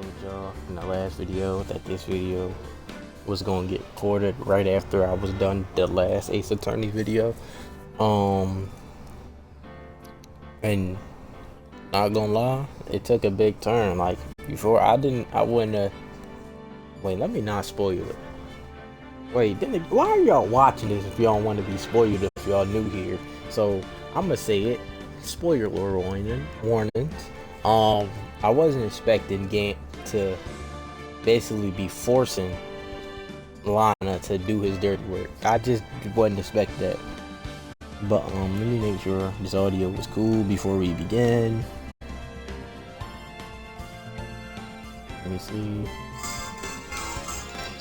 told y'all in the last video that this video was gonna get recorded right after I was done the last Ace Attorney video. And not gonna lie, it took a big turn. Like before, I wouldn't have. Wait, let me not spoil it. Wait, why are y'all watching this if y'all don't want to be spoiled if y'all new here? So I'm gonna say it. Spoiler warnings. I wasn't expecting Gant to basically be forcing Lana to do his dirty work. I just wasn't expecting that. But let me make sure this audio was cool before we begin. Let me see.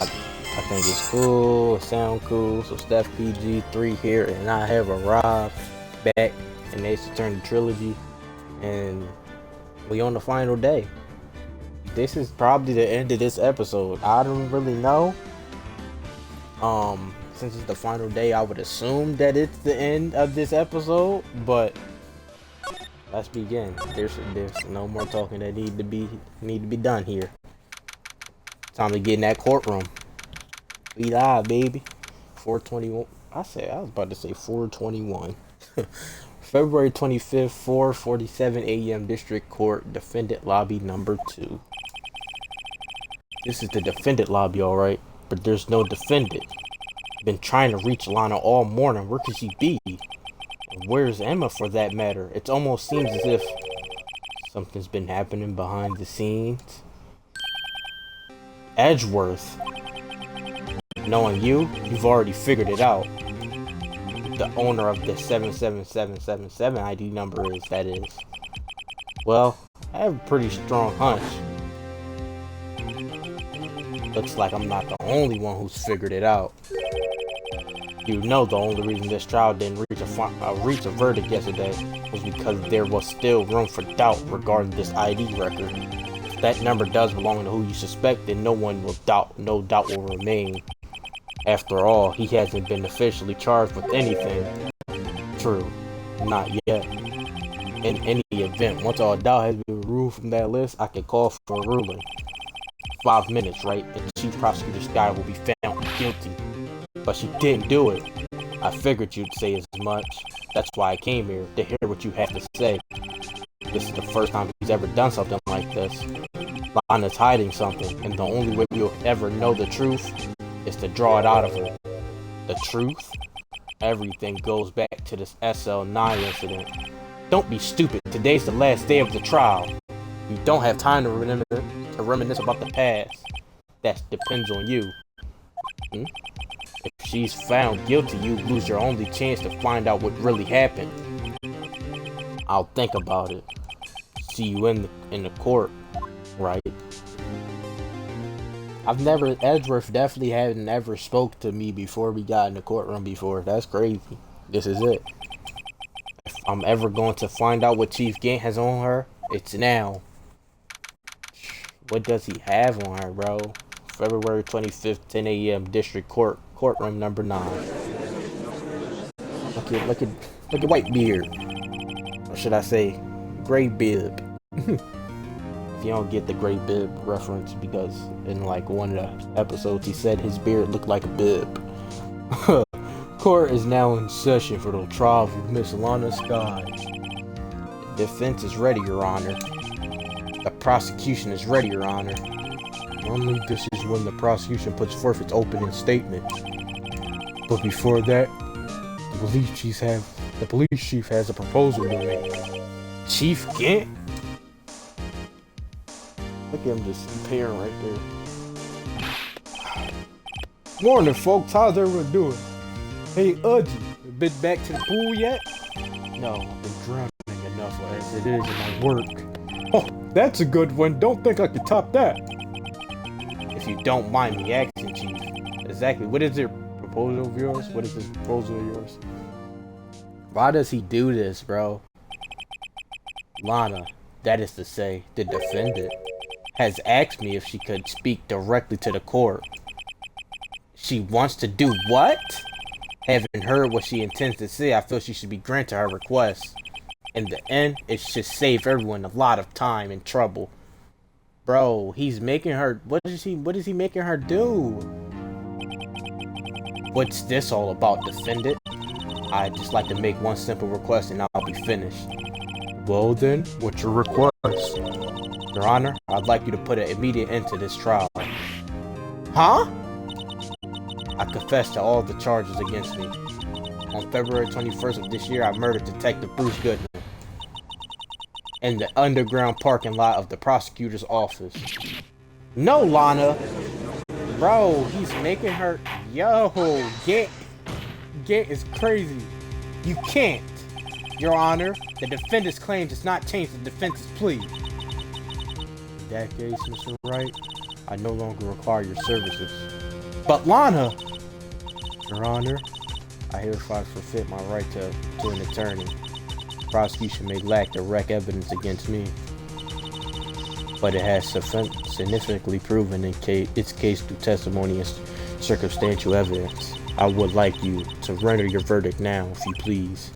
I think it's cool, it sound cool. So Steph PG3 here, and I have arrived back in Ace Attorney Trilogy, and we on the final day. This is probably the end of this episode. I don't really know. Since it's the final day, I would assume that it's the end of this episode, but let's begin. There's no more talking that need to be done here. Time to get in that courtroom. We live, baby. 421. I was about to say 421. February 25th, 4:47 a.m. District Court, Defendant Lobby number 2. This is the defendant lobby, alright, but there's no defendant. Been trying to reach Lana all morning. Where could she be? And where's Emma, for that matter? It almost seems as if something's been happening behind the scenes. Edgeworth. Knowing you've already figured it out. The owner of the 77777 ID number is, that is. Well, I have a pretty strong hunch. Looks like I'm not the only one who's figured it out. You know the only reason this trial didn't reach a verdict yesterday was because there was still room for doubt regarding this ID record. If that number does belong to who you suspect, then no doubt will remain. After all, he hasn't been officially charged with anything. True, not yet. In any event, once all doubt has been removed from that list, I can call for a ruling. 5 minutes, right? And Chief Prosecutor Skye will be found guilty. But she didn't do it. I figured you'd say as much. That's why I came here, to hear what you have to say. This is the first time he's ever done something like this. Lana's hiding something, and the only way we'll ever know the truth is to draw it out of her. The truth? Everything goes back to this SL9 incident. Don't be stupid. Today's the last day of the trial. You don't have time to reminisce about the past. That depends on you. If she's found guilty, you lose your only chance to find out what really happened. I'll think about it. See you in the court, right? Edgeworth definitely hadn't ever spoke to me before we got in the courtroom before. That's crazy. This is it. If I'm ever going to find out what Chief Gant has on her, it's now. What does he have on her, bro? February 25th, 10 a.m. District Court, courtroom number 9. Look at white beard. Or should I say, gray bib. If you don't get the gray bib reference, because in like one of the episodes he said his beard looked like a bib. Court is now in session for the trial of Miss Lana Skye. The defense is ready, Your Honor. The prosecution is ready, Your Honor. Normally this is when the prosecution puts forth its opening statement. But before that, the police chief has a proposal to make. Chief Gant? Look at him just peering right there. Morning, folks. How's everyone doing? Hey, Udgy, been back to the pool yet? No, I've been drowning enough as it is in my work. Oh, that's a good one. Don't think I could top that. If you don't mind me asking, Chief, exactly what is your proposal of yours? What is this proposal of yours? Why does he do this, bro? Lana, that is to say, the defendant, has asked me if she could speak directly to the court. She wants to do what? Having heard what she intends to say, I feel she should be granted her request. In the end, it should save everyone a lot of time and trouble. Bro, he's making her... What is he making her do? What's this all about, defendant? I'd just like to make one simple request and I'll be finished. Well then, what's your request? Your Honor, I'd like you to put an immediate end to this trial. Huh? I confess to all the charges against me. On February 21st of this year, I murdered Detective Bruce Goodman in the underground parking lot of the prosecutor's office. No, Lana! Bro, he's making her... Yo, get is crazy. You can't. Your Honor, the defendant's claim does not change the defense's plea. In that case, Mr. Wright, I no longer require your services. But Lana! Your Honor, I hereby forfeit my right to an attorney. The prosecution may lack direct evidence against me, but it has significantly proven its case through testimony and circumstantial evidence. I would like you to render your verdict now, if you please.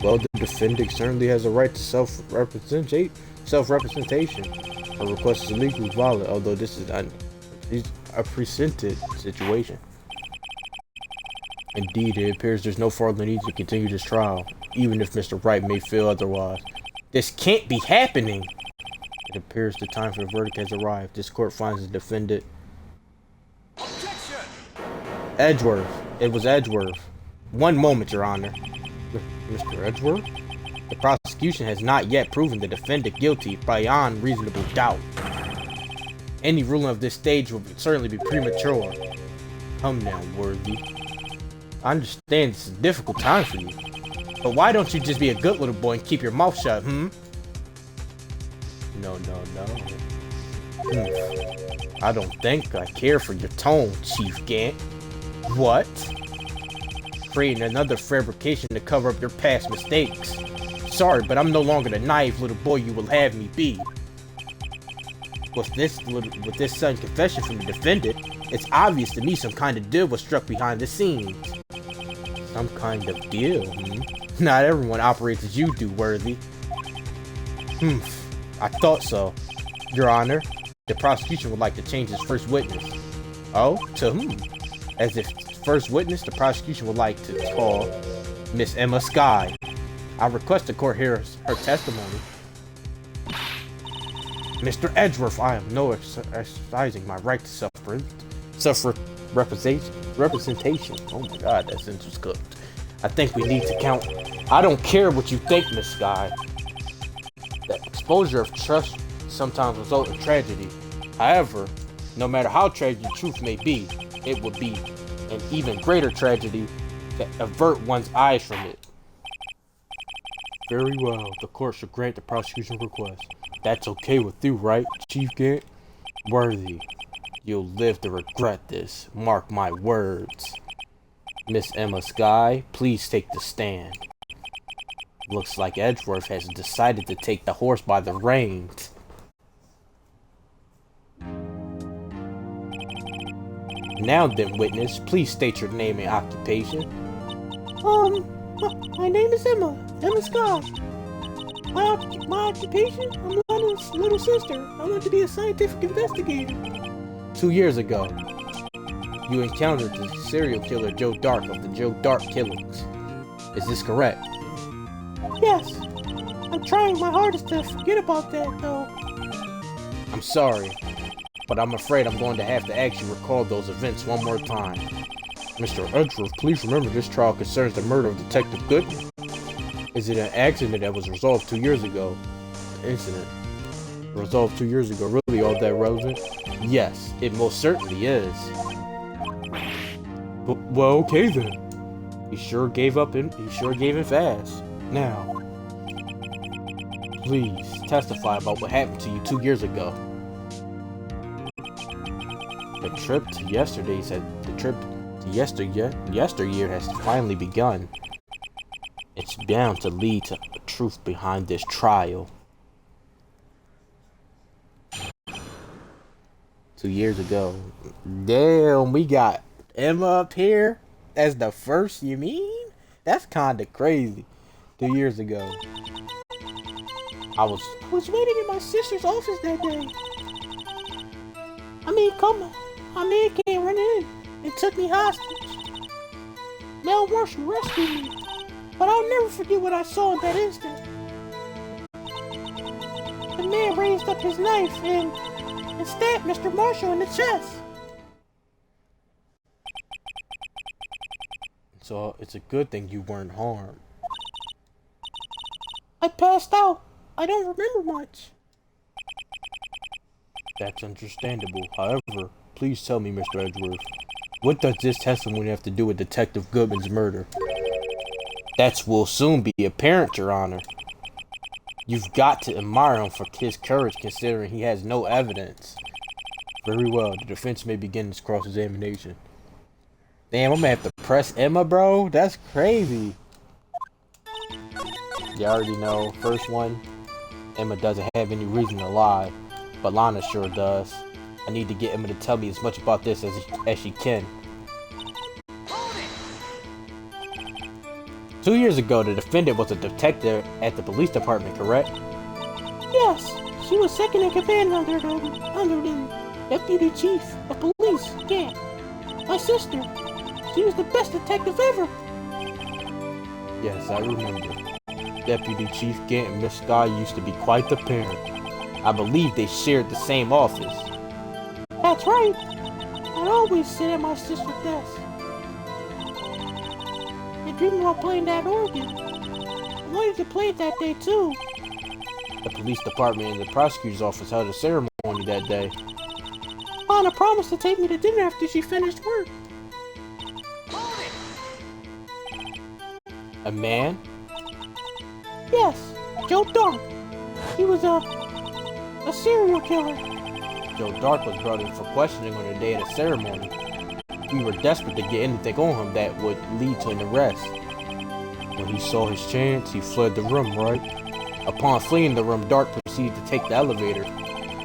Well, the defendant certainly has a right to self-representation. Her request is legally valid, although this is a presented situation. Indeed, it appears there's no further need to continue this trial, even if Mr. Wright may feel otherwise. This can't be happening! It appears the time for the verdict has arrived. This court finds the defendant... Objection! Edgeworth. It was Edgeworth. One moment, Your Honor. Mr. Edgeworth? The prosecution has not yet proven the defendant guilty beyond reasonable doubt. Any ruling of this stage will certainly be premature. Come now, Worthy. I understand this is a difficult time for you, but why don't you just be a good little boy and keep your mouth shut, No. I don't think I care for your tone, Chief Gant. What? Creating another fabrication to cover up your past mistakes. Sorry, but I'm no longer the naive little boy you will have me be. With this sudden confession from the defendant, it's obvious to me some kind of deal was struck behind the scenes. Some kind of deal, Not everyone operates as you do, Worthy. I thought so. Your Honor, the prosecution would like to change its first witness. Oh? To whom? As if first witness, the prosecution would like to call Miss Ema Skye. I request the court hears her testimony. Mr. Edgeworth, I am no exercising my right to self-representation. Oh my god, that sentence was cooked. I think we need to count. I don't care what you think, Miss Skye. The exposure of trust sometimes results in tragedy. However, no matter how tragic the truth may be, it would be an even greater tragedy to avert one's eyes from it. Very well, the court should grant the prosecution's request. That's okay with you, right, Chief Gant? Worthy, you'll live to regret this. Mark my words. Miss Ema Skye, please take the stand. Looks like Edgeworth has decided to take the horse by the reins. Now then, witness, please state your name and occupation. My name is Ema Skye. My occupation? I'm Lana's little sister. I want to be a scientific investigator. 2 years ago, you encountered the serial killer Joe Dark of the Joe Dark killings. Is this correct? Yes. I'm trying my hardest to forget about that, though. I'm sorry, but I'm afraid I'm going to have to actually recall those events one more time. Mr. Edgeworth, please remember this trial concerns the murder of Detective Goodman. Is it an accident that was resolved 2 years ago? An incident resolved 2 years ago, really all that relevant? Yes, it most certainly is. But, well, okay then. He sure gave in fast. Now, please testify about what happened to you 2 years ago. The trip to yesteryear has finally begun. It's bound to lead to the truth behind this trial. 2 years ago. Damn, we got Emma up here as the first, you mean? That's kinda crazy. 2 years ago. I was... I was waiting in my sister's office that day. A man came running in and took me hostage. Mel Marshall rescued me, but I'll never forget what I saw in that instant. The man raised up his knife and stabbed Mr. Marshall in the chest. So it's a good thing you weren't harmed. I passed out. I don't remember much. That's understandable. However, please tell me, Mr. Edgeworth, what does this testimony have to do with Detective Goodman's murder? That will soon be apparent, Your Honor. You've got to admire him for his courage, considering he has no evidence. Very well, the defense may begin its cross-examination. Damn, I'm gonna have to press Emma, bro? That's crazy. You already know, first one, Emma doesn't have any reason to lie, but Lana sure does. I need to get Emma to tell me as much about this as she can. 2 years ago, the defendant was a detective at the police department, correct? Yes, she was second in command under the deputy chief of police, Gant. My sister. She was the best detective ever. Yes, I remember. Deputy Chief Gant and Miss Skye used to be quite the pair. I believe they shared the same office. That's right. I'd always sit at my sister's desk and dream about playing that organ. I wanted to play it that day too. The police department and the prosecutor's office held a ceremony that day. Anna promised to take me to dinner after she finished work. A man? Yes, Joe Dark. He was a serial killer. Joe Dark was brought in for questioning on the day of the ceremony. We were desperate to get anything on him that would lead to an arrest. When he saw his chance, he fled the room, right? Upon fleeing the room, Dark proceeded to take the elevator.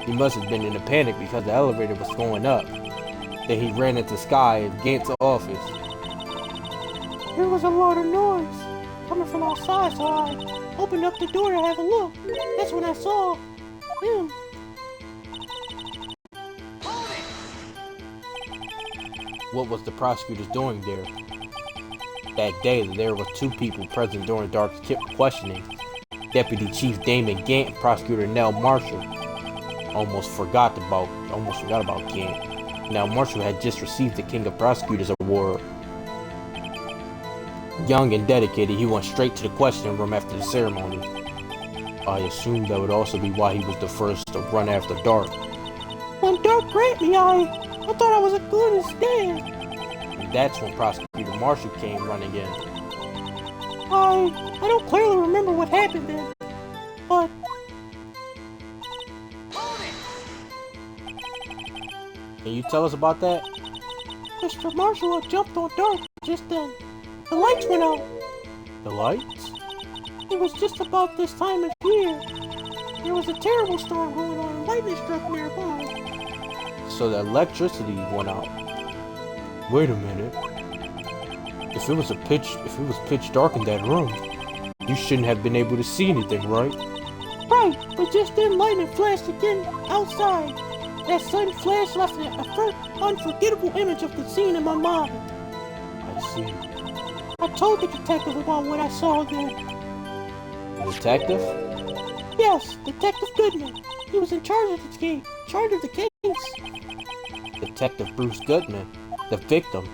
He must have been in a panic because the elevator was going up. Then he ran into Skye and Gant's office. There was a lot of noise coming from outside, so I opened up the door to have a look. That's when I saw him. What was the prosecutors doing there? That day, there were two people present during Dark's questioning. Deputy Chief Damon Gant and Prosecutor Nell Marshall. Almost forgot about Gant. Nell Marshall had just received the King of Prosecutors Award. Young and dedicated, he went straight to the questioning room after the ceremony. I assumed that would also be why he was the first to run after Dark. When Dark grabbed me, I thought I was as good as dead. And that's when Prosecutor Marshall came running in. I don't clearly remember what happened then, but... Can you tell us about that? Mr. Marshall had jumped on Dark just then. The lights went out. The lights? It was just about this time of year. There was a terrible storm going on and lightning struck nearby. So the electricity went out. Wait a minute. If it was pitch dark in that room, you shouldn't have been able to see anything, right? Right, but just then lightning flashed again outside. That sudden flash left an unforgettable image of the scene in my mind. I see. I told the detective about what I saw then. The detective? Yes, Detective Goodman. He was in charge of the case. Detective Bruce Goodman, the victim.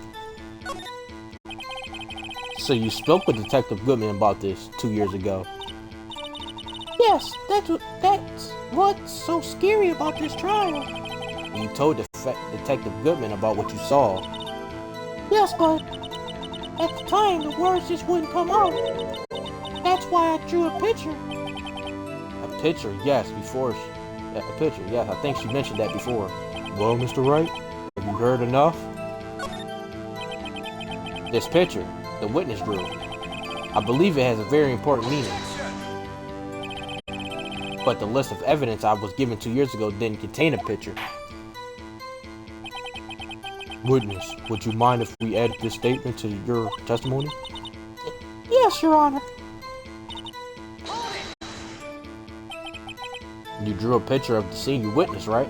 So you spoke with Detective Goodman about this 2 years ago? Yes, that's what's so scary about this trial. And you told Detective Goodman about what you saw? Yes, but at the time, the words just wouldn't come out. That's why I drew a picture. A picture, yes, a picture, yes, I think she mentioned that before. Well, Mr. Wright, have you heard enough? This picture, the witness drew. I believe it has a very important meaning. But the list of evidence I was given 2 years ago didn't contain a picture. Witness, would you mind if we added this statement to your testimony? Yes, Your Honor. You drew a picture of the scene you witnessed, right?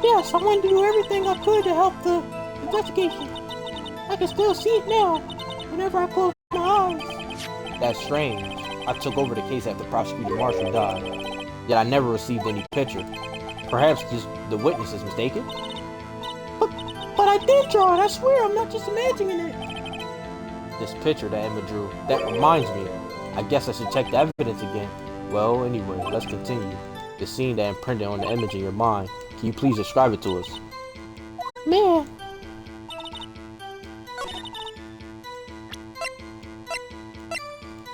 Yes, I wanted to do everything I could to help the investigation. I can still see it now, whenever I close my eyes. That's strange. I took over the case after Prosecutor Marshall died, yet I never received any picture. Perhaps the witness is mistaken? But I did draw it, I swear, I'm not just imagining it. This picture that Emma drew, that reminds me. I guess I should check the evidence again. Well, anyway, let's continue. The scene that imprinted on the image in your mind, can you please describe it to us? Man.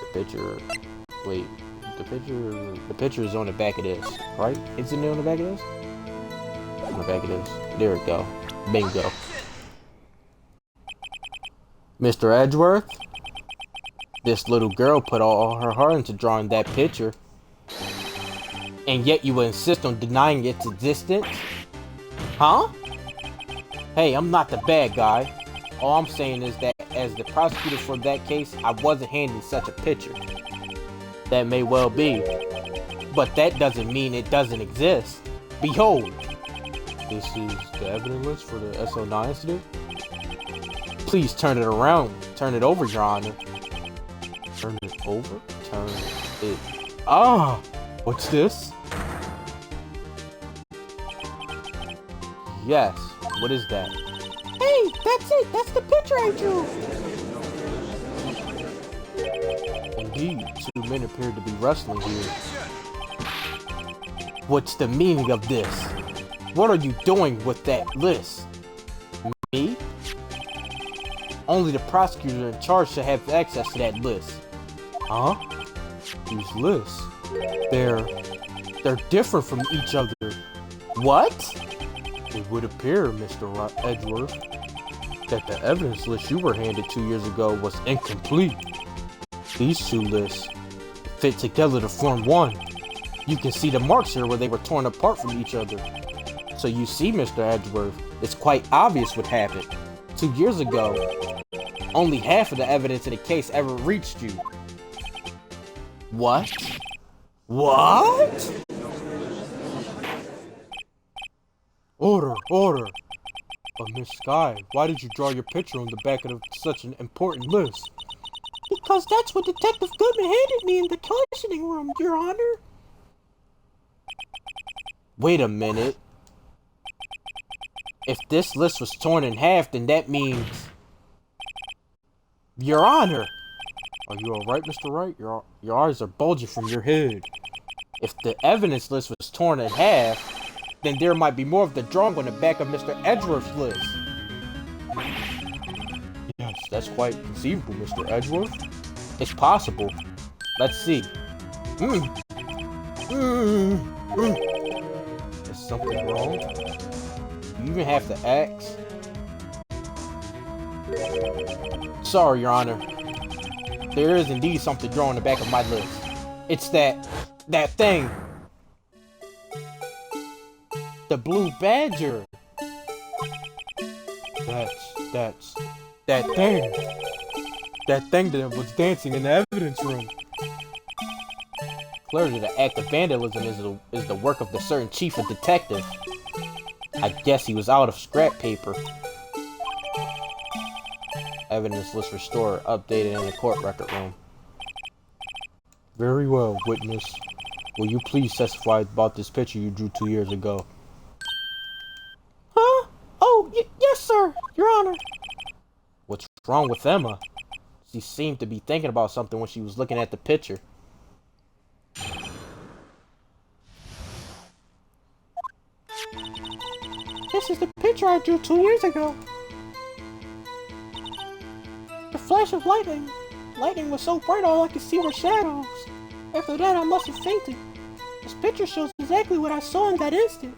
The picture... Wait, the picture is on the back of this, right? Isn't it on the back of this? On the back of this. There we go. Bingo. Mr. Edgeworth? This little girl put all her heart into drawing that picture. And yet you would insist on denying its existence? Huh? Hey, I'm not the bad guy. All I'm saying is that as the prosecutor for that case, I wasn't handing such a picture. That may well be. But that doesn't mean it doesn't exist. Behold. This is the evidence list for the SO9 incident? Please turn it around. Turn it over, Your Honor. Turn it over? Turn it... Ah! What's this? Yes. What is that? Hey, that's it. That's the picture I drew. Indeed, two men appear to be wrestling here. What's the meaning of this? What are you doing with that list? Me? Only the prosecutor in charge should have access to that list. Huh? These lists? They're different from each other. What? It would appear, Mr. Edgeworth, that the evidence list you were handed 2 years ago was incomplete. These two lists fit together to form one. You can see the marks here where they were torn apart from each other. So you see, Mr. Edgeworth, it's quite obvious what happened. 2 years ago, only half of the evidence in the case ever reached you. What? What? Order, order. But Miss Skye, why did you draw your picture on the back of such an important list? Because that's what Detective Goodman handed me in the questioning room, Your Honor. Wait a minute. If this list was torn in half, then that means... Your Honor! Are you alright, Mr. Wright? Your eyes are bulging from your head. If the evidence list was torn in half, then there might be more of the drawing on the back of Mr. Edgeworth's list. Yes, that's quite conceivable, Mr. Edgeworth. It's possible. Let's see. Is something wrong? You even have to ask? Sorry, Your Honor. There is indeed something drawn on the back of my list. It's that thing. The blue badger. That's that thing. That thing that was dancing in the evidence room. Clearly, the act of vandalism is the work of the certain chief of detectives. I guess he was out of scrap paper. Evidence list restored, updated in the court record room. Very well, witness. Will you please testify about this picture you drew 2 years ago? Huh? Oh, yes, sir, Your Honor. What's wrong with Emma? She seemed to be thinking about something when she was looking at the picture. This is the picture I drew 2 years ago. The flash of lightning. Lightning was so bright all I could see were shadows. After that, I must have fainted. This picture shows exactly what I saw in that instant.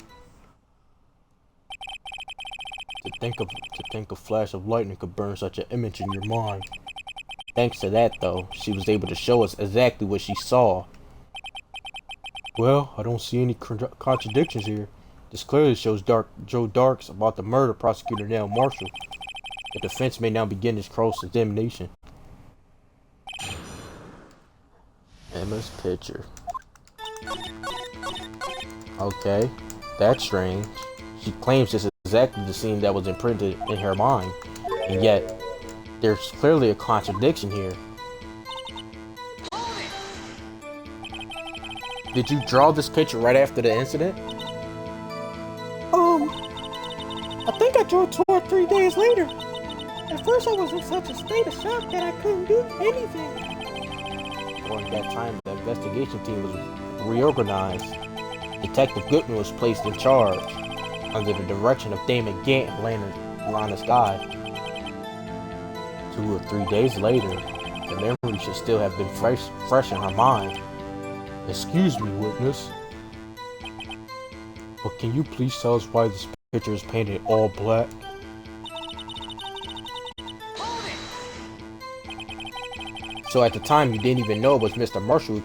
To think a flash of lightning could burn such an image in your mind. Thanks to that, though, she was able to show us exactly what she saw. Well, I don't see any contradictions here. This clearly shows Joe Darks about the murder of Prosecutor Neil Marshall. The defense may now begin its cross-examination. Emma's picture. Okay, that's strange. She claims this is exactly the scene that was imprinted in her mind, and yet there's clearly a contradiction here. Did you draw this picture right after the incident? I think I drew 2 or 3 days later. At first I was in such a state of shock that I couldn't do anything. During that time, the investigation team was reorganized. Detective Goodman was placed in charge, under the direction of Damon Gant and Ema Skye. 2 or 3 days later, the memory should still have been fresh in her mind. Excuse me, witness, but can you please tell us why this picture is painted all black? So at the time, you didn't even know it was Mr. Marshall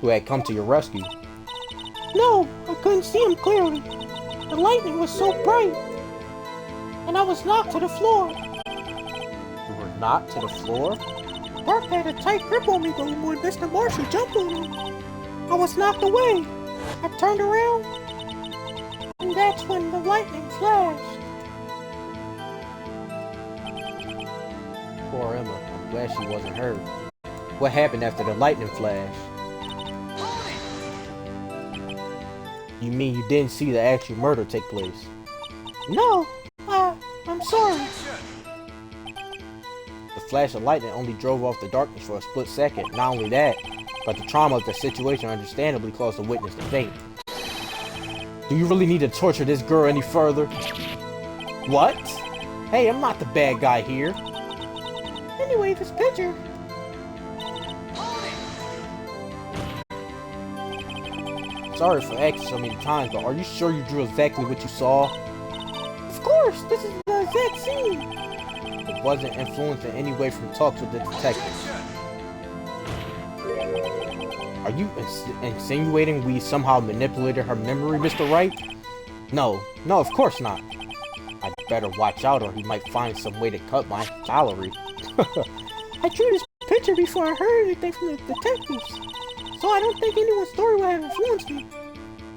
who had come to your rescue. No, I couldn't see him clearly. The lightning was so bright, and I was knocked to the floor. You were knocked to the floor? Bart had a tight grip on me though when Mr. Marshall jumped on him. I was knocked away. I turned around, and that's when the lightning flashed. Poor Emma, I'm glad she wasn't hurt. What happened after the lightning flash? You mean you didn't see the actual murder take place? No, I'm sorry. The flash of lightning only drove off the darkness for a split second. Not only that, but the trauma of the situation understandably caused the witness to faint. Do you really need to torture this girl any further? What? Hey, I'm not the bad guy here. Anyway, this picture. Sorry for asking so many times, but are you sure you drew exactly what you saw? Of course, this is the exact scene. It wasn't influenced in any way from talks with the detectives. Are you insinuating we somehow manipulated her memory, Mr. Wright? No, of course not. I'd better watch out or he might find some way to cut my salary. I drew this picture before I heard anything from the detectives, so I don't think anyone's story would have influenced me.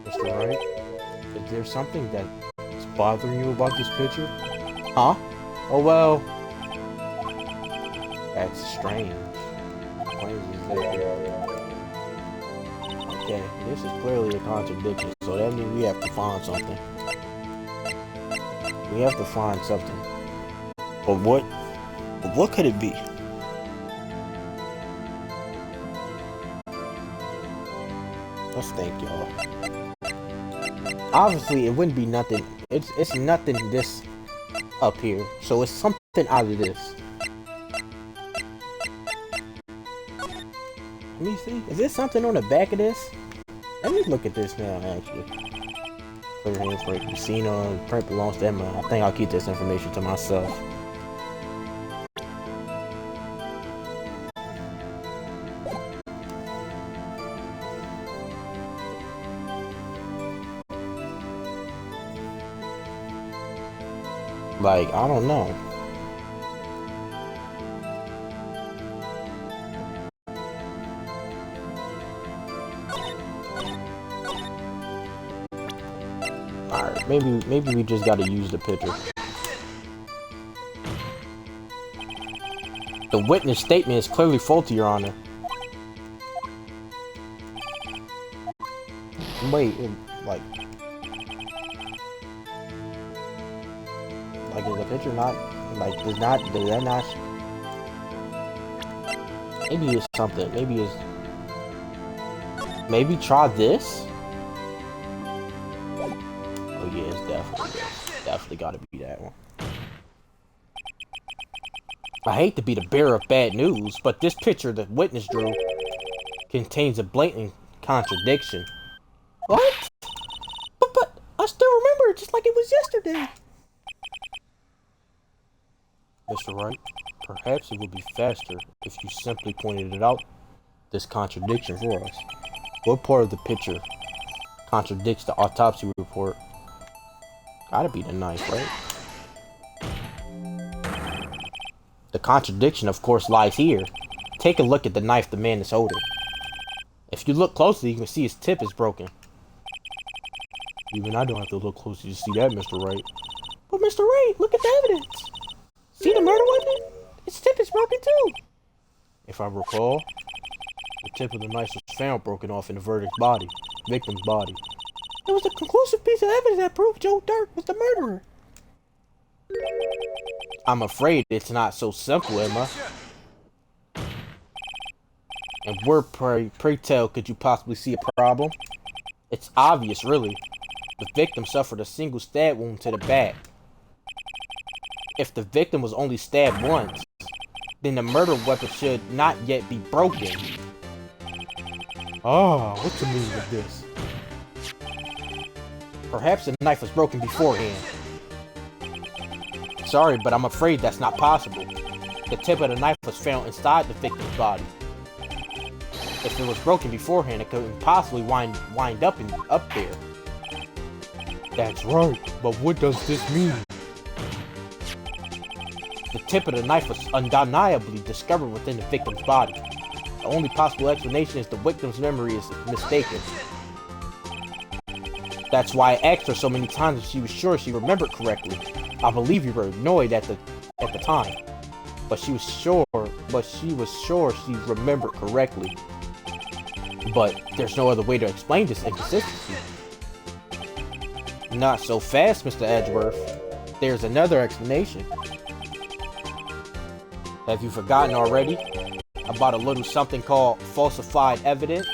Mr. Wright, is there something that's bothering you about this picture? Huh? Oh well, that's strange. Okay, this is clearly a contradiction, so that means we have to find something. We have to find something. But what could it be? Let's think, y'all. Obviously, it wouldn't be nothing. It's nothing this up here, so it's something out of this. Let me see. Is there something on the back of this? Let me look at this now, actually. Clear hands for casino. Print belongs to Emma. I think I'll keep this information to myself. Like, I don't know. Alright, maybe we just gotta use the picture. The witness statement is clearly faulty, Your Honor. Wait, like is the picture not, like, does that not, maybe it's something, maybe try this? Oh yeah, it's definitely gotta be that one. I hate to be the bearer of bad news, but this picture the witness drew contains a blatant contradiction. What? But I still remember it just like it was yesterday. Mr. Wright, perhaps it would be faster if you simply pointed it out, this contradiction for us. What part of the picture contradicts the autopsy report? Gotta be the knife, right? The contradiction, of course, lies here. Take a look at the knife the man is holding. If you look closely, you can see his tip is broken. Even I don't have to look closely to see that, Mr. Wright. But Mr. Wright, look at the evidence. See the murder weapon? Its tip is broken too. If I recall, the tip of the knife was found broken off in the victim's body. It was a conclusive piece of evidence that proved Joe Dark was the murderer. I'm afraid it's not so simple, Emma. And where, pray tell, could you possibly see a problem? It's obvious, really. The victim suffered a single stab wound to the back. If the victim was only stabbed once, then the murder weapon should not yet be broken. Ah, what's the meaning of this? Perhaps the knife was broken beforehand. Sorry, but I'm afraid that's not possible. The tip of the knife was found inside the victim's body. If it was broken beforehand, it couldn't possibly wind up there. That's right, but what does this mean? The tip of the knife was undeniably discovered within the victim's body. The only possible explanation is the victim's memory is mistaken. That's why I asked her so many times if she was sure she remembered correctly. I believe you were annoyed at the time, but she was sure she remembered correctly. But there's no other way to explain this inconsistency. Not so fast, Mr. Edgeworth. There's another explanation. Have you forgotten already about a little something called falsified evidence?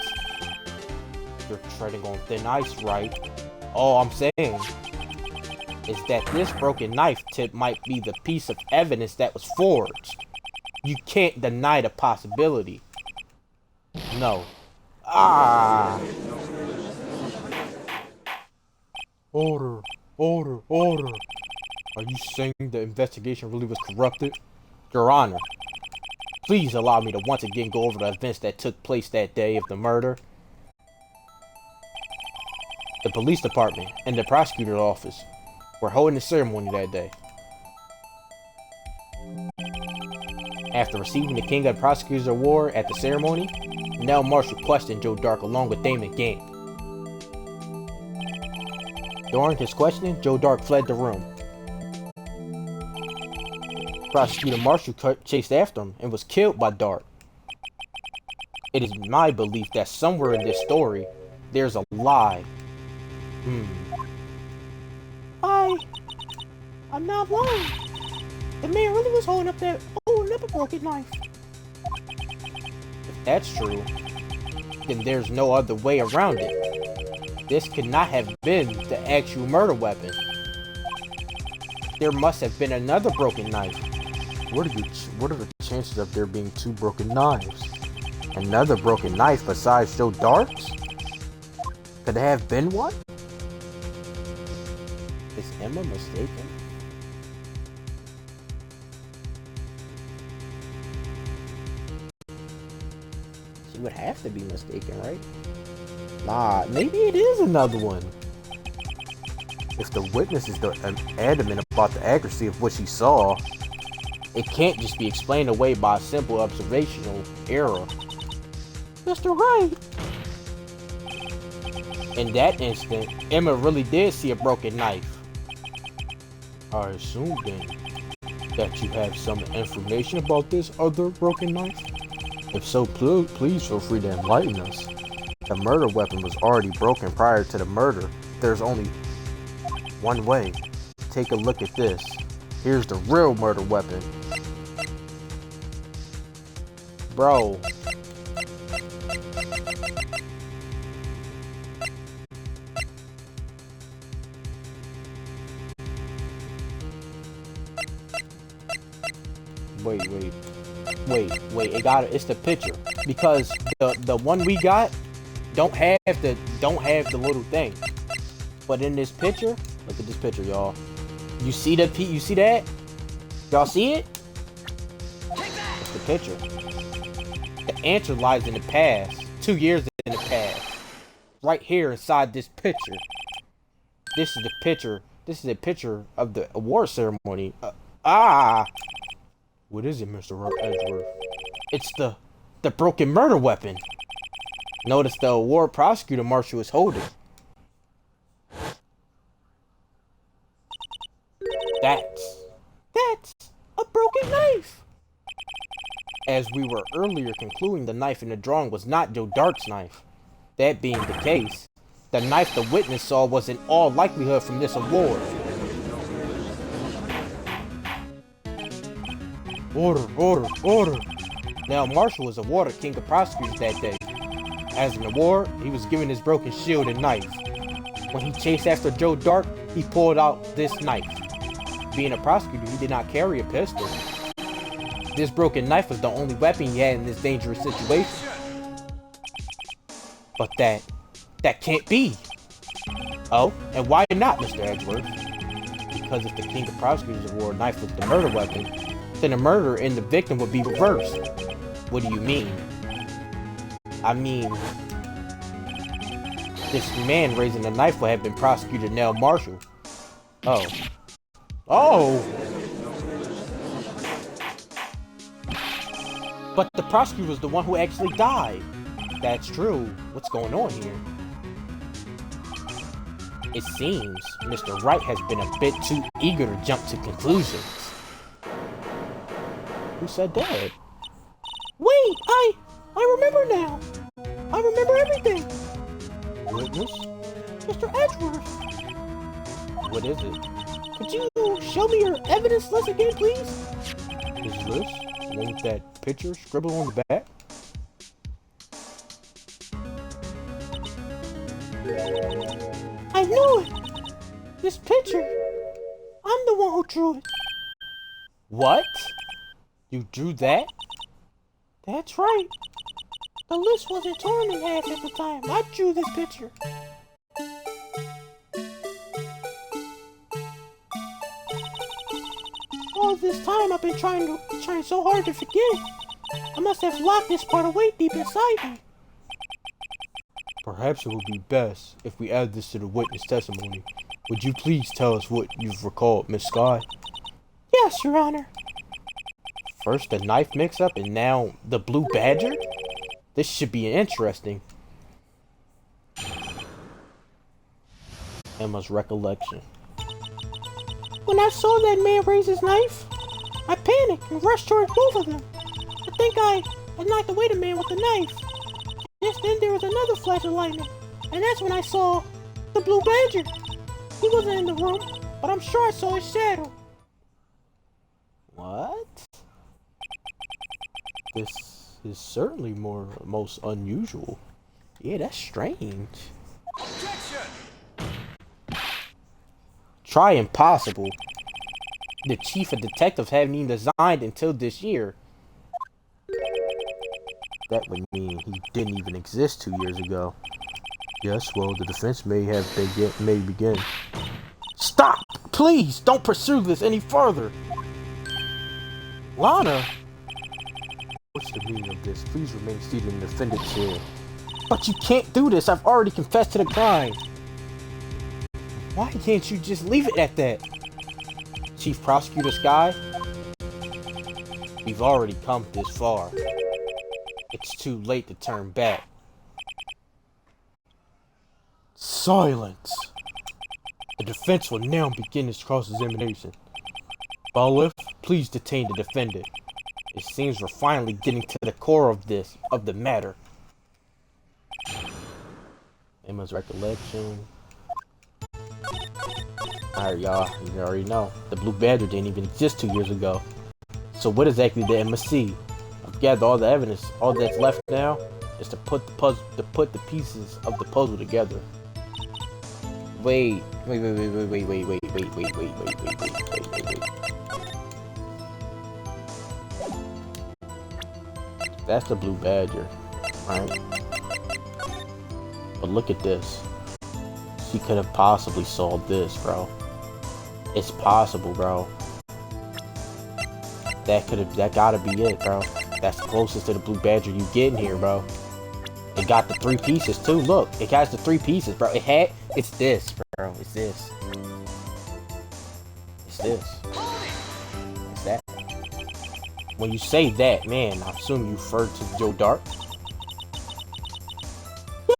You're treading on thin ice, Wright. All I'm saying is that this broken knife tip might be the piece of evidence that was forged. You can't deny the possibility. No. Ah! Order. Are you saying the investigation really was corrupted? Your Honor, please allow me to once again go over the events that took place that day of the murder. The police department and the prosecutor's office were holding a ceremony that day. After receiving the King of the Prosecutors Award at the ceremony, Nell Marshall questioned Joe Dark along with Damon Gant. During his questioning, Joe Dark fled the room. Prosecutor Marshall chased after him and was killed by Dark. It is my belief that somewhere in this story, there's a lie. I'm not lying. The man really was holding up a broken knife. If that's true, then there's no other way around it. This could not have been the actual murder weapon. There must have been another broken knife. What are the chances of there being two broken knives? Another broken knife besides Joe Dark's? Could there have been one? Is Emma mistaken? She would have to be mistaken, right? Nah, maybe it is another one. If the witness is adamant about the accuracy of what she saw, it can't just be explained away by a simple observational error. Mr. Wright! In that instant, Emma really did see a broken knife. I assume then that you have some information about this other broken knife? If so, please feel free to enlighten us. The murder weapon was already broken prior to the murder. There's only one way. Take a look at this. Here's the real murder weapon. Bro. Wait, it's the picture. Because the one we got don't have the little thing. But in this picture, look at this picture, y'all. You see that? Y'all see it? It's the picture. The answer lies in the past. 2 years in the past. Right here inside this picture. This is the picture. This is a picture of the award ceremony. What is it, Mr. Edgeworth? It's the broken murder weapon. Notice the award prosecutor Marshall is holding. That's a broken knife. as we were earlier concluding the knife in the drawing was not Joe Dart's knife. That being the case, the knife the witness saw was in all likelihood from this award. Order. Now Marshall was awarded King of Prosecutors that day. As an award, he was given his broken shield and knife. When he chased after Joe Dart, he pulled out this knife. Being a prosecutor, he did not carry a pistol. This broken knife was the only weapon he had in this dangerous situation. But that can't be. Oh, and why not, Mr. Edgeworth? Because if the King of Prosecutors Award knife was the murder weapon, then the murderer and the victim would be reversed. What do you mean? I mean, this man raising the knife would have been Prosecutor Nell Marshall. Oh! But the prosecutor was the one who actually died. That's true. What's going on here? It seems Mr. Wright has been a bit too eager to jump to conclusions. Who said that? Wait, I remember now. I remember everything. Witness? Mr. Edgeworth, What is it? could you show me your evidence list again, please? His list? The one with that picture scribbled on the back? I knew it. This picture. I'm the one who drew it. What? You drew that? That's right. The list wasn't torn in half at the time. I drew this picture. All this time I've been trying so hard to forget. I must have locked this part away deep inside me. Perhaps it would be best if we add this to the witness testimony. Would you please tell us what you've recalled, Miss Skye? Yes, Your Honor. First the knife mix-up and now the blue badger? This should be interesting. Emma's recollection. When I saw that man raise his knife, I panicked and rushed toward both of them. I think I knocked away the man with the knife. Just then there was another flash of lightning, and that's when I saw the blue badger. He wasn't in the room, but I'm sure I saw his shadow. What? This is certainly most unusual. Yeah, that's strange. Objection! Try impossible. The chief of detectives haven't even resigned until this year. That would mean he didn't even exist 2 years ago. Yes, well, the defense may begin. Stop! Please, don't pursue this any further! Lana! What's the meaning of this? Please remain seated in the defendant's chair. But you can't do this! I've already confessed to the crime! Why can't you just leave it at that? Chief Prosecutor Skye? We've already come this far. It's too late to turn back. Silence! The defense will now begin its cross-examination. Bailiff, please detain the defendant. It seems we're finally getting to the core of the matter. Emma's recollection. Alright, y'all, you already know. The blue badger didn't even exist 2 years ago. So what exactly did Emma see? I've gathered all the evidence. All that's left now is to put the pieces of the puzzle together. Wait. That's the blue badger, right? But look at this. She could have possibly saw this, bro. It's possible, bro. That gotta be it, bro. That's closest to the blue badger you get in here, bro. It got the 3 pieces too. Look, it has the 3 pieces, bro. It's this, bro. It's this. It's this. It's that. When you say that, man, I assume you referred to Joe Dart.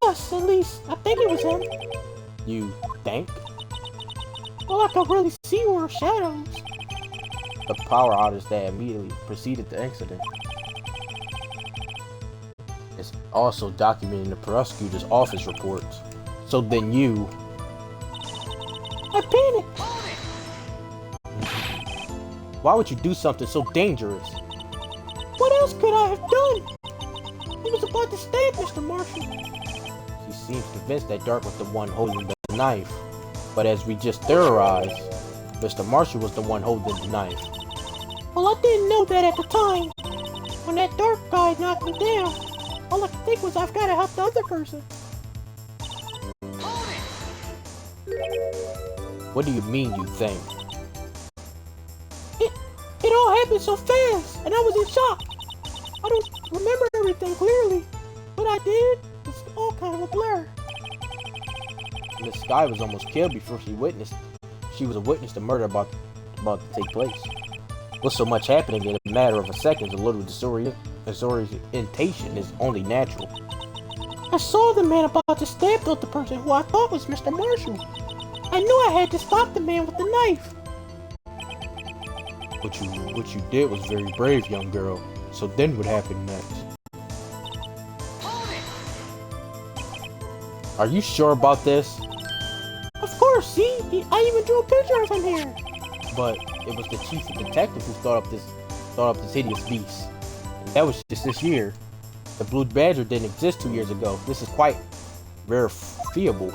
Yes, at least I think it was him. You think? All I could really see were shadows. The power outage that immediately preceded the incident. It's also documented in the prosecutor's office reports. So then you... I panicked. Why would you do something so dangerous? What else could I have done? He was about to stab Mr. Marshall. She seems convinced that Dark was the one holding the knife. But as we just theorized, Mr. Marshall was the one holding the knife. Well, I didn't know that at the time. When that Dark guy knocked me down, all I could think was I've got to help the other person. What do you mean, you think? It all happened so fast, and I was in shock. I don't remember everything clearly. What I did was all kind of a blur. Miss Skye was almost killed before she was a witness to murder about to take place. With so much happening in a matter of a second, a little disorientation is only natural. I saw the man about to stab the other person who I thought was Mr. Marshall. I knew I had to stop the man with the knife. What you did was very brave, young girl. So then what happened next? Are you sure about this? Of course, see? I even drew a picture of him here. But it was the chief of detective who thought up this hideous beast. And that was just this year. The Blue Badger didn't exist 2 years ago. This is quite verifiable.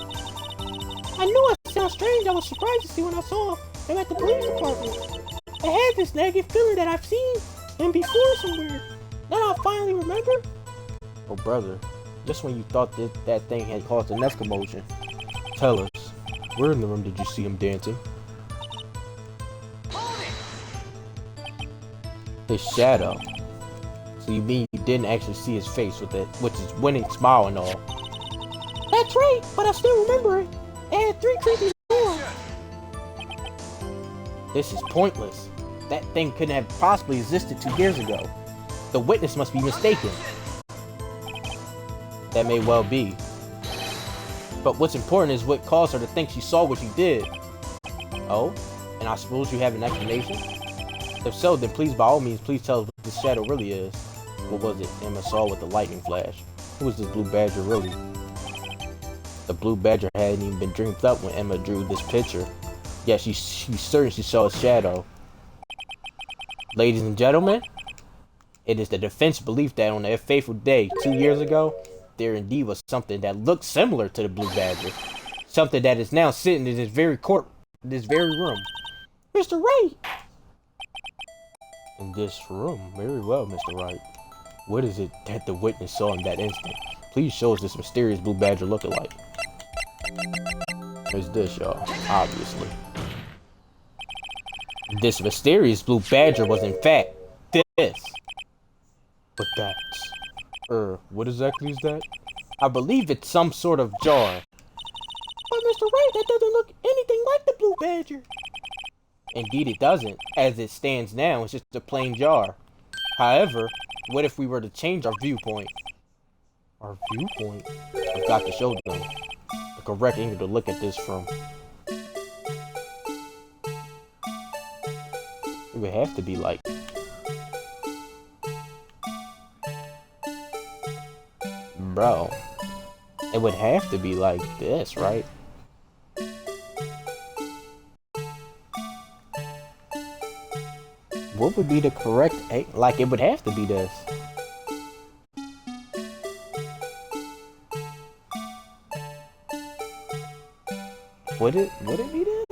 I knew it sounded strange. I was surprised to see when I saw him at the police department. I had this nagging feeling that I've seen him before somewhere. Now I finally remember. Oh, brother, just when you thought that thing had caused enough commotion, tell us, where in the room did you see him dancing? His shadow. So you mean you didn't actually see his face with his winning smile and all? That's right, but I still remember it. It had 3 creepy more. This is pointless. That thing couldn't have possibly existed 2 years ago. The witness must be mistaken. That may well be. But what's important is what caused her to think she saw what you did. Oh? And I suppose you have an explanation? If so, then please, by all means, please tell us what this shadow really is. What was it Emma saw with the lightning flash? Who was this Blue Badger really? The Blue Badger hadn't even been dreamed up when Emma drew this picture. Yet she's certain she saw a shadow. Ladies and gentlemen, it is the defense's belief that on that fateful day 2 years ago, there indeed was something that looked similar to the Blue Badger. Something that is now sitting in this very room. Mr. Wright! In this room? Very well, Mr. Wright. What is it that the witness saw in that instant? Please show us this mysterious Blue Badger lookalike. It's this, y'all. Obviously. This mysterious Blue Badger was in fact this. But that's... what exactly is that? I believe it's some sort of jar. But Mr. Wright, that doesn't look anything like the Blue Badger. Indeed it doesn't. As it stands now, it's just a plain jar. However, what if we were to change our viewpoint? Our viewpoint? I've got to show them the correct angle to look at this from. It would have to be like... Bro. It would have to be like this, right? What would be the correct... Like, it would have to be this. Would it be this?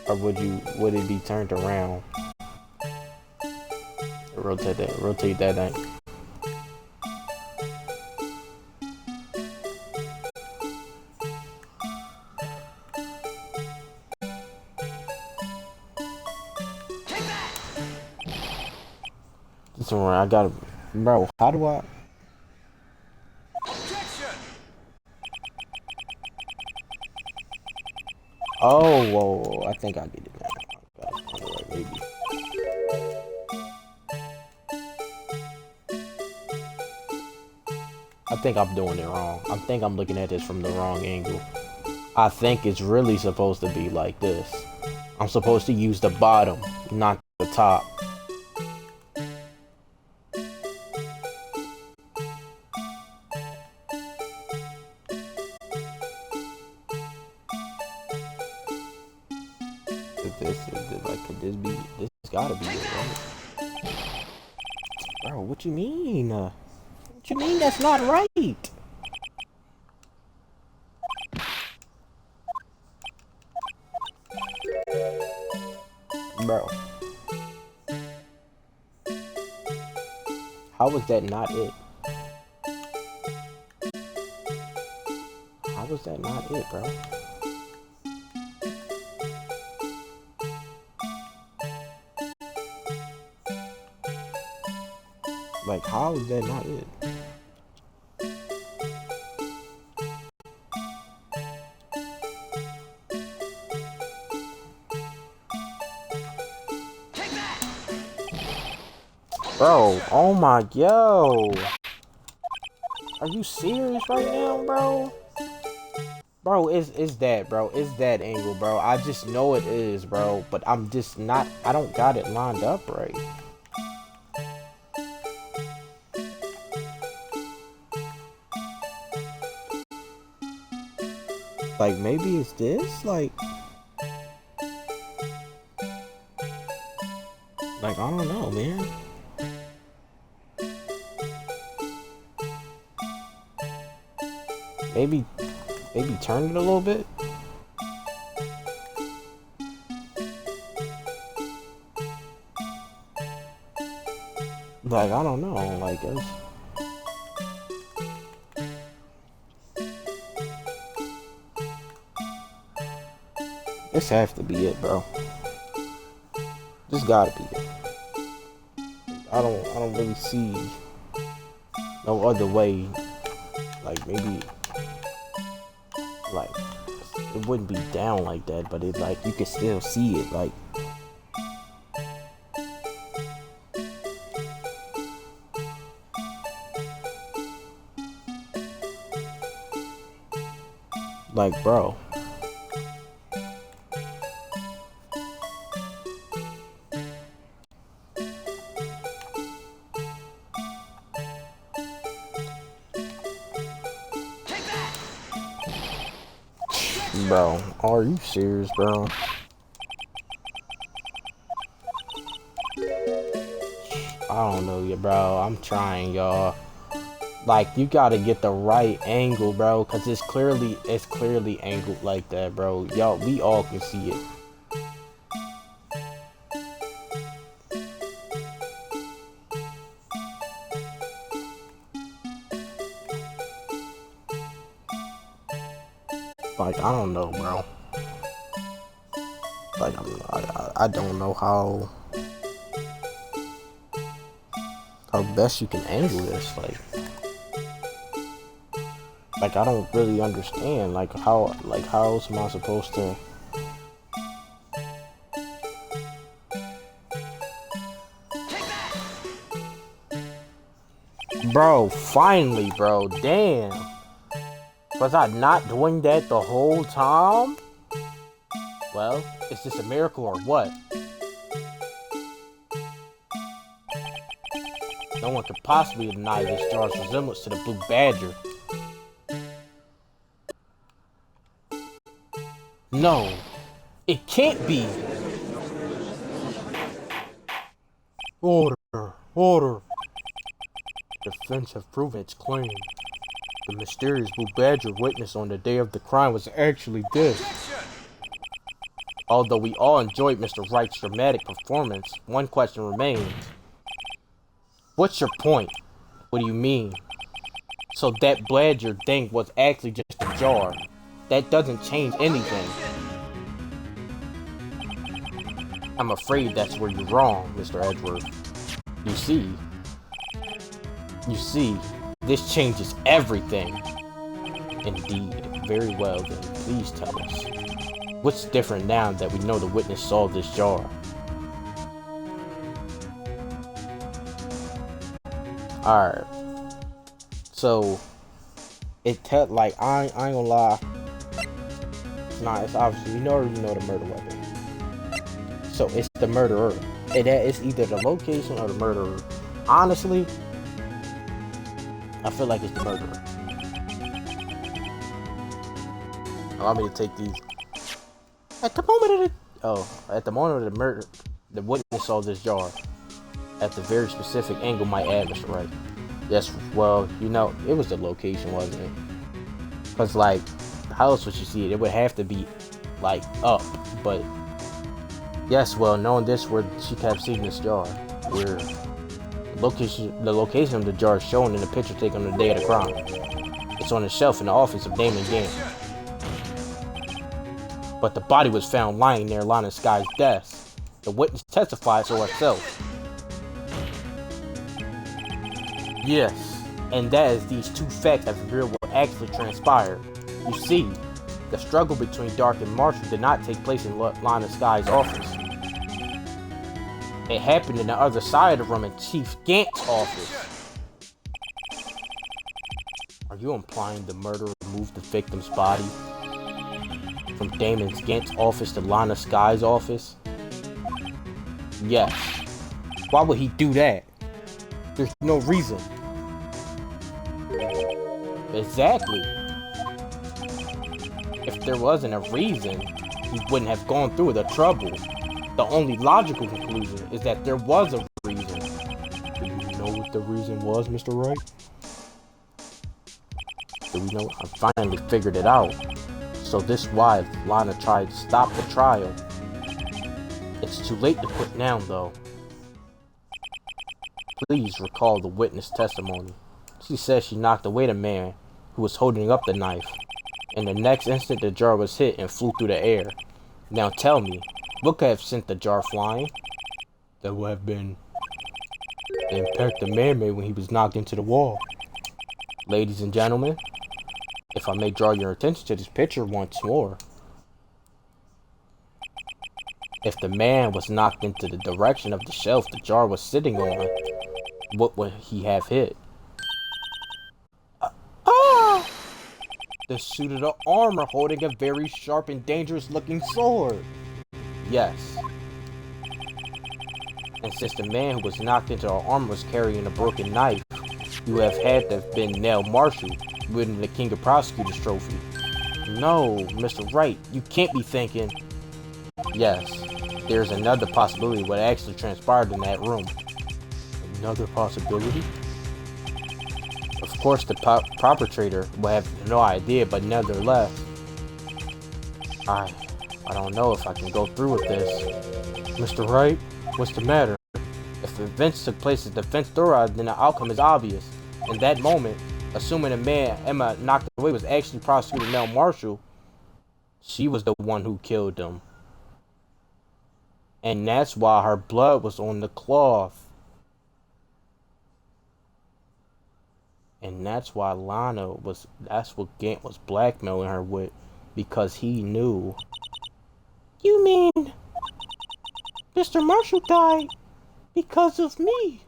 Or would it be turned around? Rotate that thing. This one, I gotta... Bro, how do I... Oh, whoa, I think I get it now. Maybe. I think I'm doing it wrong. I think I'm looking at this from the wrong angle. I think it's really supposed to be like this. I'm supposed to use the bottom, not the top. Could this be? This gotta be it, right? Bro, what you mean? What you mean that's not right? Bro. How was that not it? How was that not it, bro? Like, how is that not it? Bro, oh my, yo. Are you serious right now, bro? Bro, it's that, bro. It's that angle, bro. I just know it is, bro. But I'm just not, I don't got it lined up right. Like, maybe it's this? Like, I don't know, man. Maybe turn it a little bit. Like, I don't know, like, this has to be it, bro. This gotta be it. I don't really see no other way. Like, maybe, like, it wouldn't be down like that, but it, like, you can still see it, like. Like, bro. Bro, are you serious, bro? I don't know yet, bro. I'm trying, y'all. Like, you gotta get the right angle, bro, cause it's clearly angled like that, bro. Y'all, we all can see it. Like, I don't know, bro. Like, I don't know how best you can angle this. Like, I don't really understand. Like, how else am I supposed to? Bro, finally, bro. Damn. Was I not doing that the whole time? Well, is this a miracle or what? No one could possibly deny this jar's resemblance to the blue badger. No, it can't be. Order, order. The defense have proven its claim. The mysterious blue badger witnessed on the day of the crime was actually this. Although we all enjoyed Mr. Wright's dramatic performance, one question remains. What's your point? What do you mean? So that badger thing was actually just a jar. That doesn't change anything. I'm afraid that's where you're wrong, Mr. Edward. You see, this changes everything. Indeed. Very well then, please tell us. What's different now that we know the witness saw this jar? Alright. So, I ain't gonna lie. not. It's obviously, you already know the murder weapon. So it's the murderer. It's either the location or the murderer. Honestly, I feel like it's the murderer. Allow me to take these. At the moment of the murder, the witness saw this jar at the very specific angle might add, Mr. Wright. Yes, well, you know, it was the location, wasn't it? Because, like, how else would you see it? It would have to be, like, up. But, yes, well, knowing this, where she kept seeing this jar, where the location of the jar is shown in the picture taken on the day of the crime. It's on the shelf in the office of Damon Gant. But the body was found lying near Lana Skye's desk. The witness testified so herself. Yes, and that is these two facts that reveal what actually transpired. You see, the struggle between Dark and Marshall did not take place in Lana Skye's office. It happened in the other side of the room in Chief Gant's office. Are you implying the murderer moved the victim's body from Damon Gant's office to Lana Skye's office? Yes. Why would he do that? There's no reason. Exactly. If there wasn't a reason, he wouldn't have gone through the trouble. The only logical conclusion is that there was a reason. Do you know what the reason was, Mr. Wright? Do we know? I finally figured it out. So this is why Lana tried to stop the trial. It's too late to quit now, though. Please recall the witness testimony. She says she knocked away the man who was holding up the knife. In the next instant, the jar was hit and flew through the air. Now tell me, what could have sent the jar flying? That would have been the impact the man made when he was knocked into the wall. Ladies and gentlemen, if I may draw your attention to this picture once more. If the man was knocked into the direction of the shelf the jar was sitting on, what would he have hit? The suit of the armor holding a very sharp and dangerous looking sword. Yes. And since the man who was knocked into our armor was carrying a broken knife, you have had to have been Nell Marshall, winning the King of Prosecutors trophy. No, Mr. Wright, you can't be thinking. Yes, there's another possibility of what actually transpired in that room. Another possibility? Of course, the perpetrator will have no idea, but nevertheless, I don't know if I can go through with this. Mr. Wright, what's the matter? If events took place at the defense door, then the outcome is obvious. In that moment, assuming the man Emma knocked away was actually Prosecutor Nell Marshall, she was the one who killed him. And that's why her blood was on the cloth. And that's why that's what Gant was blackmailing her with, because he knew. You mean Mr. Marshall died because of me?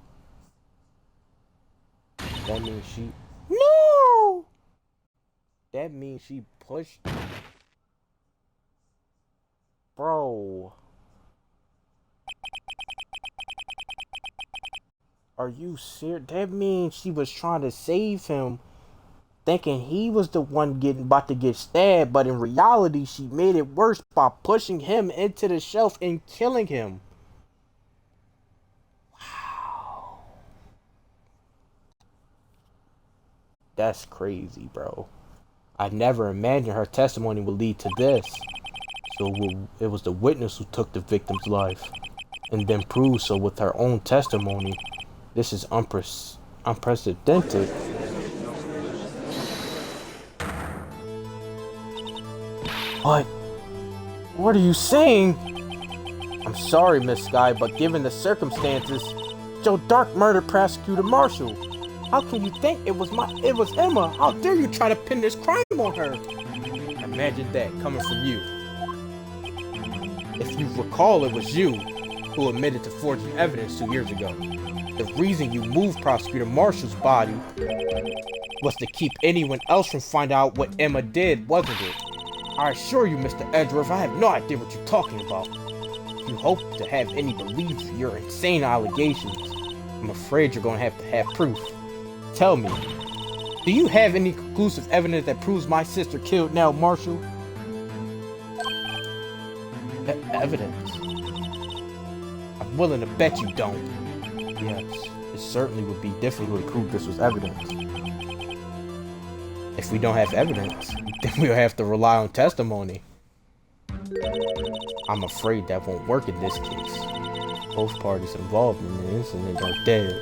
That means she... No! That means she pushed... Bro. Are you serious? That means she was trying to save him, thinking he was the one about to get stabbed, but in reality, she made it worse by pushing him into the shelf and killing him. Wow. That's crazy, bro. I never imagined her testimony would lead to this. So it was the witness who took the victim's life, and then proved so with her own testimony. This is unprecedented. What are you saying? I'm sorry, Miss Skye, but given the circumstances, Joe Dark murdered Prosecutor Marshall. How can you think it was Emma? How dare you try to pin this crime on her? Imagine that coming from you. If you recall, it was you who admitted to forging evidence 2 years ago. The reason you moved Prosecutor Marshall's body was to keep anyone else from finding out what Emma did, wasn't it? I assure you, Mr. Edgeworth, I have no idea what you're talking about. If you hope to have any belief in your insane allegations, I'm afraid you're going to have proof. Tell me, do you have any conclusive evidence that proves my sister killed Nell Marshall? Evidence? I'm willing to bet you don't. Yes, it certainly would be difficult to prove this was evidence. If we don't have evidence, then we'll have to rely on testimony. I'm afraid that won't work in this case. Both parties involved in the incident are dead.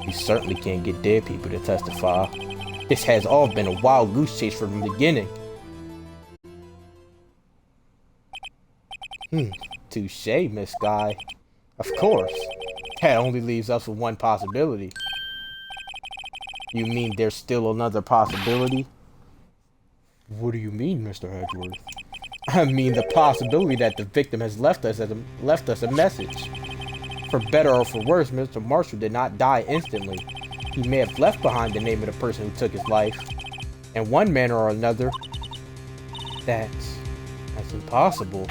You certainly can't get dead people to testify. This has all been a wild goose chase from the beginning. Touche, Miss Skye. Of course. That only leaves us with one possibility. You mean there's still another possibility? What do you mean, Mr. Edgeworth? I mean the possibility that the victim has left us a message. For better or for worse, Mr. Marshall did not die instantly. He may have left behind the name of the person who took his life. In one manner or another, that's impossible.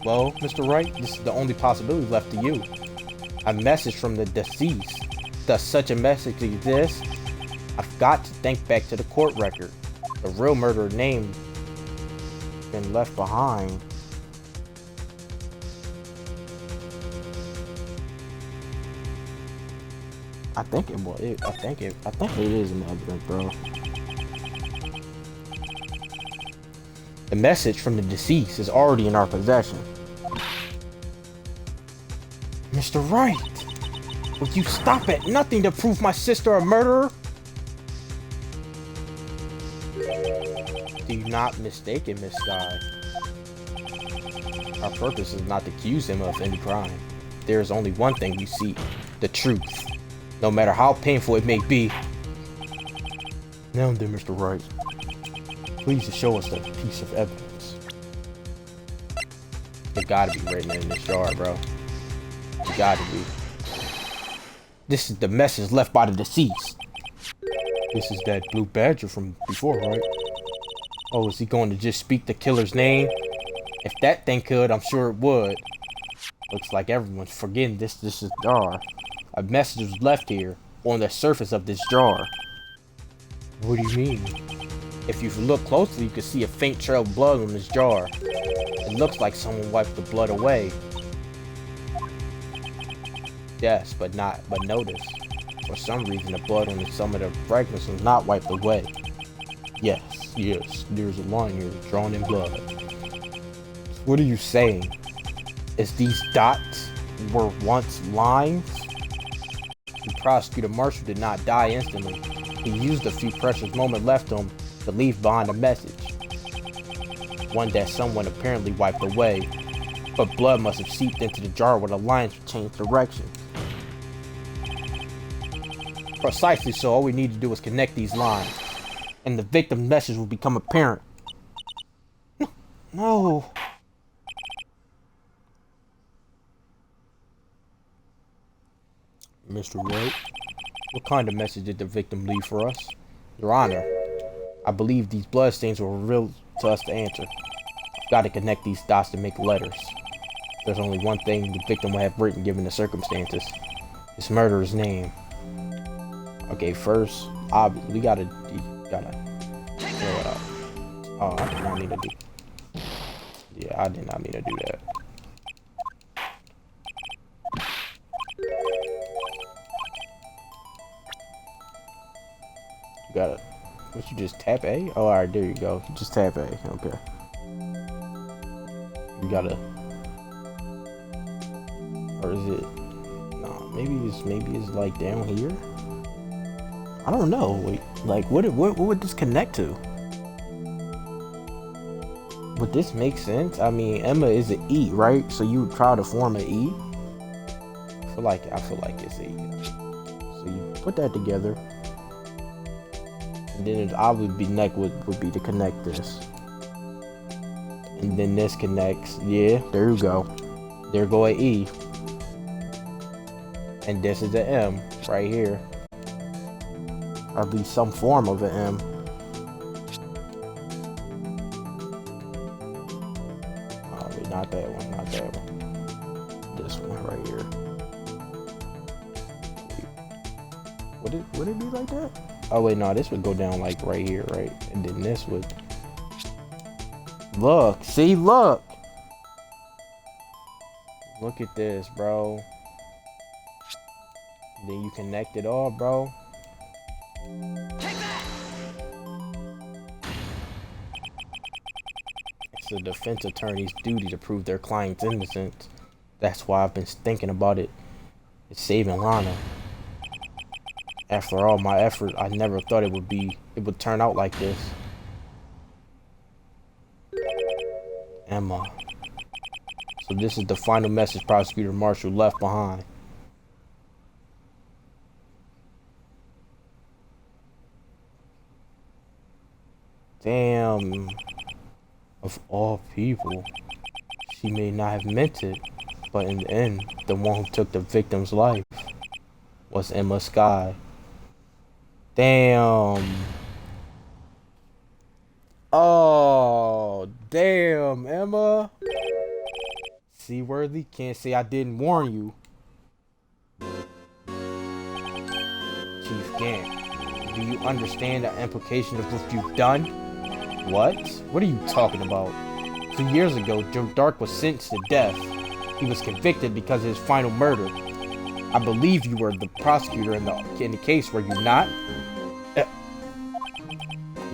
Well, Mr. Wright, this is the only possibility left to you. A message from the deceased. Does such a message exist? I've got to think back to the court record. The real murderer name been left behind. I think it was. I think it is an evidence, bro. The message from the deceased is already in our possession. Mr. Wright, would you stop at nothing to prove my sister a murderer? Do you not mistake it, Miss Skye? Our purpose is not to accuse him of any crime. There is only one thing we seek: the truth, no matter how painful it may be. Now then, Mr. Wright, please show us that piece of evidence. It gotta be written in this jar, bro. It gotta be. This is the message left by the deceased. This is that blue badger from before, right? Oh, is he going to just speak the killer's name? If that thing could, I'm sure it would. Looks like everyone's forgetting this is a jar. A message was left here, on the surface of this jar. What do you mean? If you look closely, you can see a faint trail of blood on this jar. It looks like someone wiped the blood away. Yes, but notice. For some reason, the blood on some of the fragments was not wiped away. Yes, there's a line here drawn in blood. What are you saying? Is these dots were once lines? The prosecutor Marshall did not die instantly. He used the few precious moments left to him to leave behind a message. One that someone apparently wiped away, but blood must have seeped into the jar where the lines changed direction. Precisely so, all we need to do is connect these lines, and the victim's message will become apparent. No. Mr. Wright, what kind of message did the victim leave for us? Your Honor, I believe these bloodstains will reveal to us the answer. I've got to connect these dots to make letters. There's only one thing the victim will have written given the circumstances. His murderer's name. Okay, first, we gotta throw it out. Oh, I did not mean to do. Yeah, I did not mean to do that. You gotta. What, you just tap A? Oh, alright, there you go. You just tap A. Okay. You gotta. Or is it? No, maybe it's like down here. I don't know. Wait, like what would this connect to? Would this make sense? I mean, Emma is an E, right? So you would try to form an E. I feel like it's a E. So you put that together, and then it obviously would be to connect this, and then this connects. Yeah, there you go. There go an E, and this is an M right here. Or at least some form of an M. not that one, not that one. This one right here. Would it be like that? Oh wait, no, this would go down like right here, right? And then this would. Look, see, look. Look at this, bro. Then you connect it all, bro. It's the defense attorney's duty to prove their client's innocence. That's why I've been thinking about it. It's saving Lana. After all my effort, I never thought it would turn out like this. Emma. So this is the final message Prosecutor Marshall left behind. Damn. Of all people, she may not have meant it, but in the end, the one who took the victim's life was Ema Skye. Damn. Oh, damn, Emma. Seaworthy, can't say I didn't warn you. Chief Gant, do you understand the implication of what you've done? What? What are you talking about? 2 years ago, Joe Dark was sentenced to death. He was convicted because of his final murder. I believe you were the prosecutor in the case, were you not?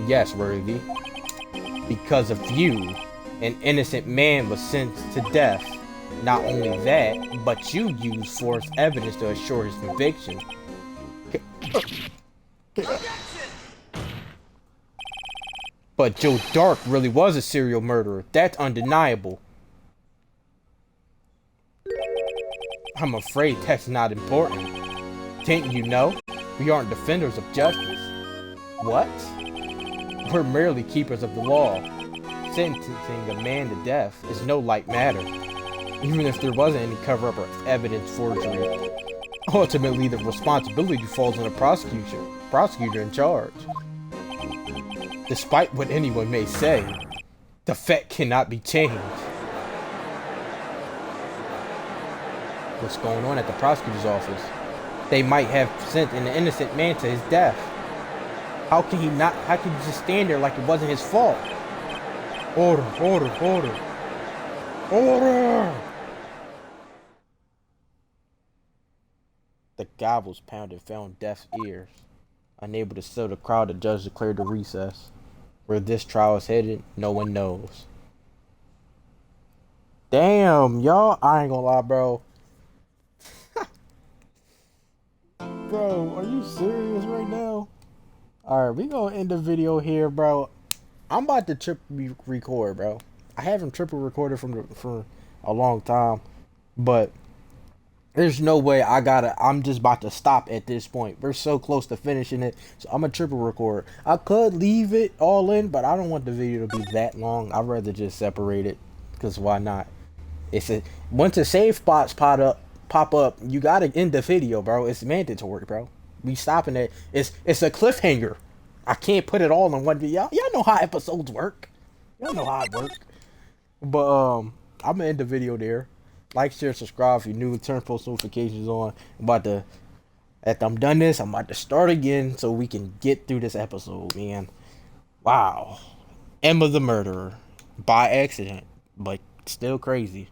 Yes, Worthy. Because of you, an innocent man was sentenced to death. Not only that, but you used forced evidence to assure his conviction. But Joe Dark really was a serial murderer. That's undeniable. I'm afraid that's not important. Can't you know? We aren't defenders of justice. What? We're merely keepers of the law. Sentencing a man to death is no light matter. Even if there wasn't any cover-up or evidence forgery. Ultimately, the responsibility falls on the prosecutor in charge. Despite what anyone may say, the fact cannot be changed. What's going on at the prosecutor's office? They might have sent an innocent man to his death. How can he just stand there like it wasn't his fault? Order, order, order. Order! The gobbles pounded fell on deaf ears. Unable to still the crowd, the judge declared a recess. Where this trial is headed, no one knows. Damn, y'all, I ain't gonna lie, bro. Bro, are you serious right now? Alright, we gonna end the video here, bro. I'm about to triple record, bro. I haven't triple recorded for a long time, but there's no way I'm just about to stop at this point. We're so close to finishing it, so I'm gonna triple record. I could leave it all in, but I don't want the video to be that long. I'd rather just separate it, because why not? Once the save spots pop up, you gotta end the video, bro. It's mandatory, bro. We stopping it. It's a cliffhanger. I can't put it all in one video. Y'all know how episodes work. Y'all know how it works. But I'm gonna end the video there. Like, share, subscribe if you're new. Turn post notifications on. After I'm done this, I'm about to start again so we can get through this episode, man. Wow. Emma the murderer. By accident, but still crazy.